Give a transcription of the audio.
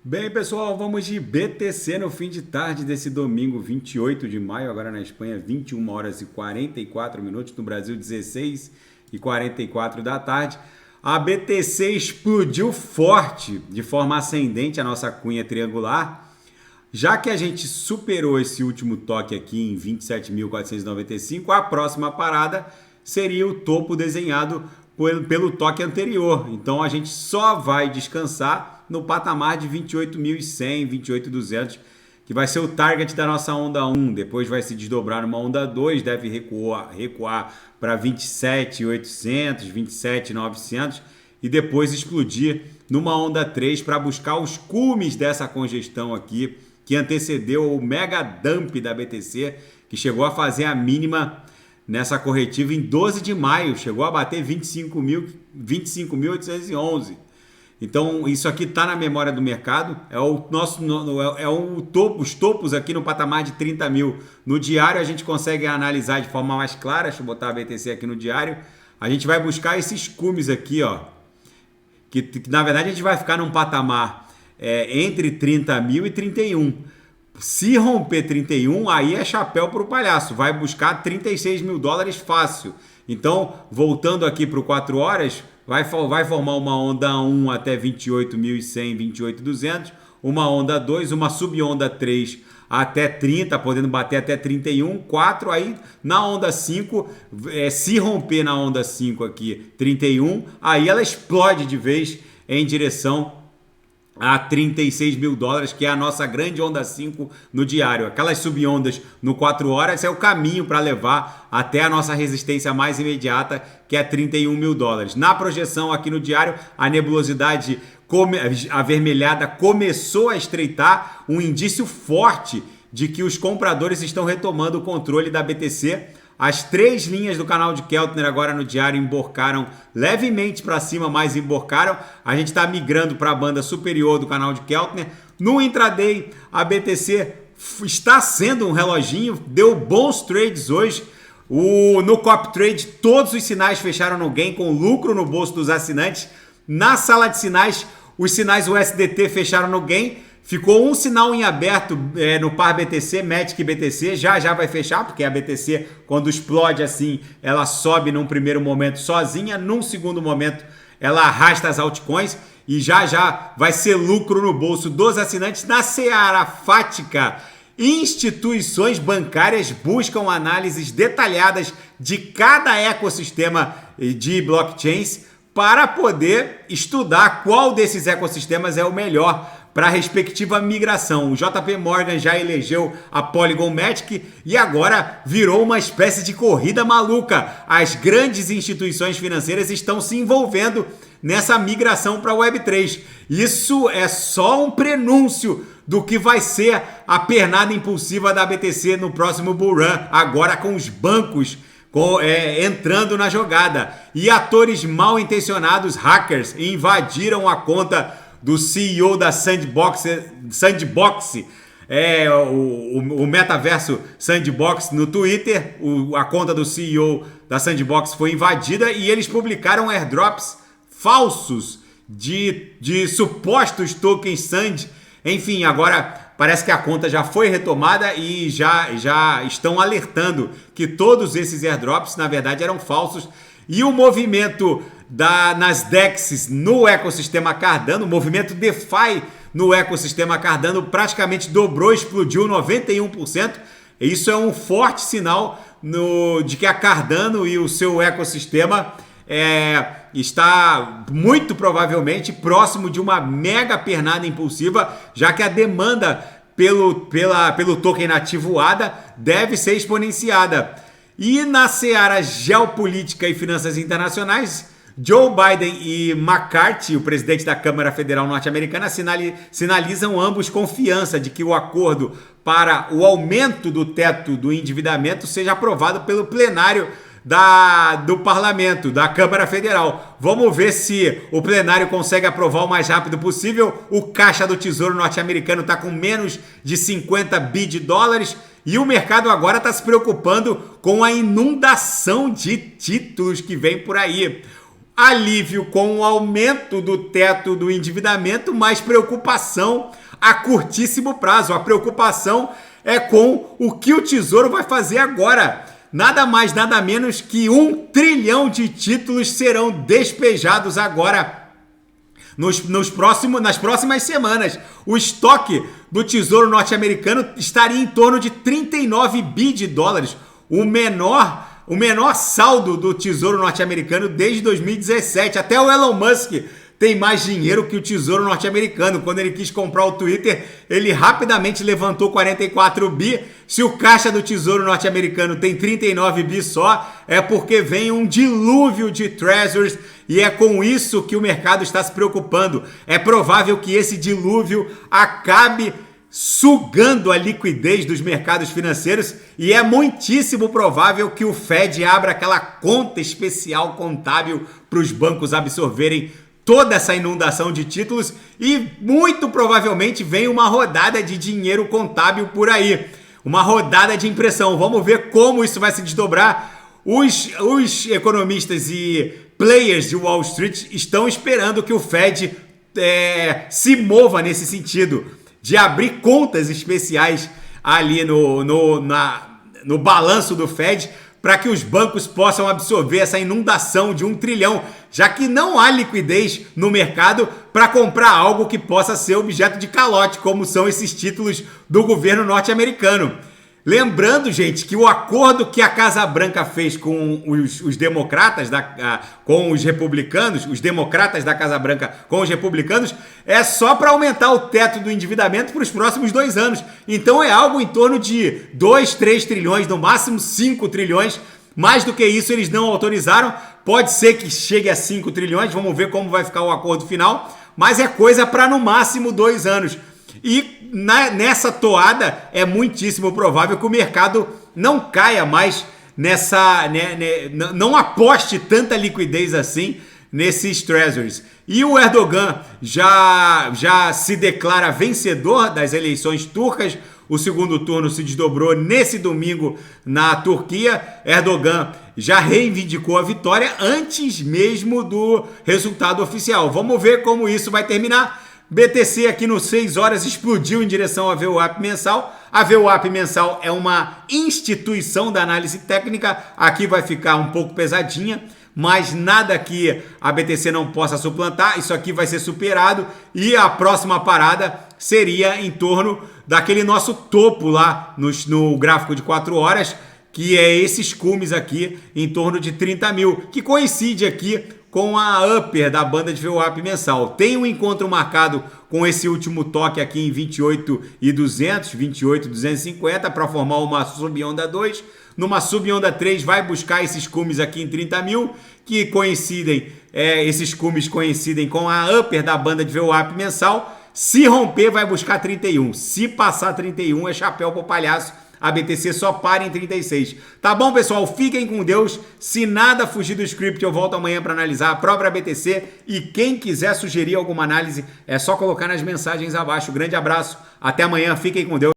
Bem, pessoal, vamos de BTC no fim de tarde desse domingo, 28 de maio, agora na Espanha, 21 horas e 44 minutos, no Brasil, 16 e 44 da tarde. A BTC explodiu forte, de forma ascendente, a nossa cunha triangular, já que a gente superou esse último toque aqui em 27.495, a próxima parada seria o topo desenhado pelo toque anterior. Então a gente só vai descansar no patamar de 28.100, 28.200, que vai ser o target da nossa onda 1. Depois vai se desdobrar numa onda 2, deve recuar para 27.800, 27.900 e depois explodir numa onda 3 para buscar os cumes dessa congestão aqui, que antecedeu o mega dump da BTC, que chegou a fazer a mínima nessa corretiva em 12 de maio, chegou a bater 25.811. Então isso aqui está na memória do mercado, é o nosso topo, os topos aqui no patamar de 30 mil. No diário a gente consegue analisar de forma mais clara. Deixa eu botar a BTC aqui no diário. A gente vai buscar esses cumes aqui, ó, que na verdade a gente vai ficar num patamar entre 30 mil e 31. Se romper 31, aí é chapéu para o palhaço, vai buscar 36 mil dólares fácil. Então, voltando aqui para o 4 horas, vai formar uma onda 1 até 28.100, 28.200, uma onda 2, uma subonda 3 até 30, podendo bater até 31, 4, aí na onda 5, se romper na onda 5 aqui, 31, aí ela explode de vez em direção a 36 mil dólares, que é a nossa grande onda 5 no diário. Aquelas subondas no 4 horas é o caminho para levar até a nossa resistência mais imediata, que é 31 mil dólares. Na projeção aqui no diário, a nebulosidade avermelhada começou a estreitar, um indício forte de que os compradores estão retomando o controle da BTC. As 3 linhas do canal de Keltner agora no diário emborcaram levemente para cima, mas emborcaram. A gente está migrando para a banda superior do canal de Keltner. No intraday, a BTC está sendo um reloginho, deu bons trades hoje. No Cop Trade, todos os sinais fecharam no gain, com lucro no bolso dos assinantes. Na sala de sinais, os sinais USDT fecharam no gain. Ficou um sinal em aberto no par BTC, Matic BTC, já vai fechar, porque a BTC, quando explode assim, ela sobe num primeiro momento sozinha, num segundo momento ela arrasta as altcoins e já vai ser lucro no bolso dos assinantes. Na seara fática, instituições bancárias buscam análises detalhadas de cada ecossistema de blockchains para poder estudar qual desses ecossistemas é o melhor para a respectiva migração. O JP Morgan já elegeu a Polygon Matic e agora virou uma espécie de corrida maluca. As grandes instituições financeiras estão se envolvendo nessa migração para a Web3. Isso é só um prenúncio do que vai ser a pernada impulsiva da BTC no próximo Bull Run, agora com os bancos entrando na jogada. E atores mal intencionados, hackers, invadiram a conta do CEO da Sandbox, o metaverso Sandbox no Twitter. A conta do CEO da Sandbox foi invadida e eles publicaram airdrops falsos de supostos tokens Sand. Enfim, agora parece que a conta já foi retomada e já estão alertando que todos esses airdrops, na verdade, eram falsos. E o movimento nas DEXs no ecossistema Cardano, o movimento DeFi no ecossistema Cardano praticamente dobrou, explodiu 91%. Isso é um forte sinal de que a Cardano e o seu ecossistema está muito provavelmente próximo de uma mega pernada impulsiva, já que a demanda pelo token nativo ADA deve ser exponenciada. E na seara geopolítica e finanças internacionais, Joe Biden e McCarthy, o presidente da Câmara Federal norte-americana, sinalizam ambos confiança de que o acordo para o aumento do teto do endividamento seja aprovado pelo plenário do parlamento, da Câmara Federal. Vamos ver se o plenário consegue aprovar o mais rápido possível. O caixa do Tesouro norte-americano está com menos de 50 bi de dólares e o mercado agora está se preocupando com a inundação de títulos que vem por aí. alívio com o aumento do teto do endividamento, mas preocupação a curtíssimo prazo. A preocupação é com o que o Tesouro vai fazer agora. Nada mais, nada menos que 1 trilhão de títulos serão despejados agora nas próximas semanas. O estoque do Tesouro norte-americano estaria em torno de 39 bi de dólares, o menor saldo do Tesouro norte-americano desde 2017. Até o Elon Musk tem mais dinheiro que o Tesouro norte-americano. Quando ele quis comprar o Twitter, ele rapidamente levantou 44 bi. Se o caixa do Tesouro norte-americano tem 39 bi só, é porque vem um dilúvio de treasuries e é com isso que o mercado está se preocupando. É provável que esse dilúvio acabe sugando a liquidez dos mercados financeiros e é muitíssimo provável que o Fed abra aquela conta especial contábil para os bancos absorverem toda essa inundação de títulos e muito provavelmente vem uma rodada de dinheiro contábil por aí, uma rodada de impressão. Vamos ver como isso vai se desdobrar. Os economistas e players de Wall Street estão esperando que o Fed se mova nesse sentido, de abrir contas especiais ali no balanço do Fed, para que os bancos possam absorver essa inundação de 1 trilhão, já que não há liquidez no mercado para comprar algo que possa ser objeto de calote, como são esses títulos do governo norte-americano. Lembrando, gente, que o acordo que a Casa Branca fez com os democratas, com os republicanos, os democratas da Casa Branca com os republicanos, é só para aumentar o teto do endividamento para os próximos 2 anos. Então é algo em torno de 2, 3 trilhões, no máximo 5 trilhões. Mais do que isso eles não autorizaram. Pode ser que chegue a 5 trilhões, vamos ver como vai ficar o acordo final. Mas é coisa para no máximo 2 anos. E nessa toada é muitíssimo provável que o mercado não caia mais nessa, não aposte tanta liquidez assim nesses treasuries. E o Erdogan já se declara vencedor das eleições turcas. O segundo turno se desdobrou nesse domingo na Turquia. Erdogan já reivindicou a vitória antes mesmo do resultado oficial. Vamos ver como isso vai terminar. BTC aqui no 6 horas explodiu em direção à VWAP mensal. A VWAP mensal é uma instituição da análise técnica. Aqui vai ficar um pouco pesadinha, mas nada que a BTC não possa suplantar. Isso aqui vai ser superado e a próxima parada seria em torno daquele nosso topo lá no gráfico de 4 horas, que é esses cumes aqui em torno de 30 mil, que coincide aqui com a upper da banda de VWAP mensal. Tem um encontro marcado com esse último toque aqui em 28.200, 28.250 para formar uma subonda 2. Numa subonda 3 vai buscar esses cumes aqui em 30 mil, que coincidem, esses cumes coincidem com a upper da banda de VWAP mensal. Se romper vai buscar 31. Se passar 31 é chapéu pro palhaço. A BTC só para em 36. Tá bom, pessoal? Fiquem com Deus. Se nada fugir do script, eu volto amanhã para analisar a própria BTC. E quem quiser sugerir alguma análise, é só colocar nas mensagens abaixo. Grande abraço. Até amanhã. Fiquem com Deus.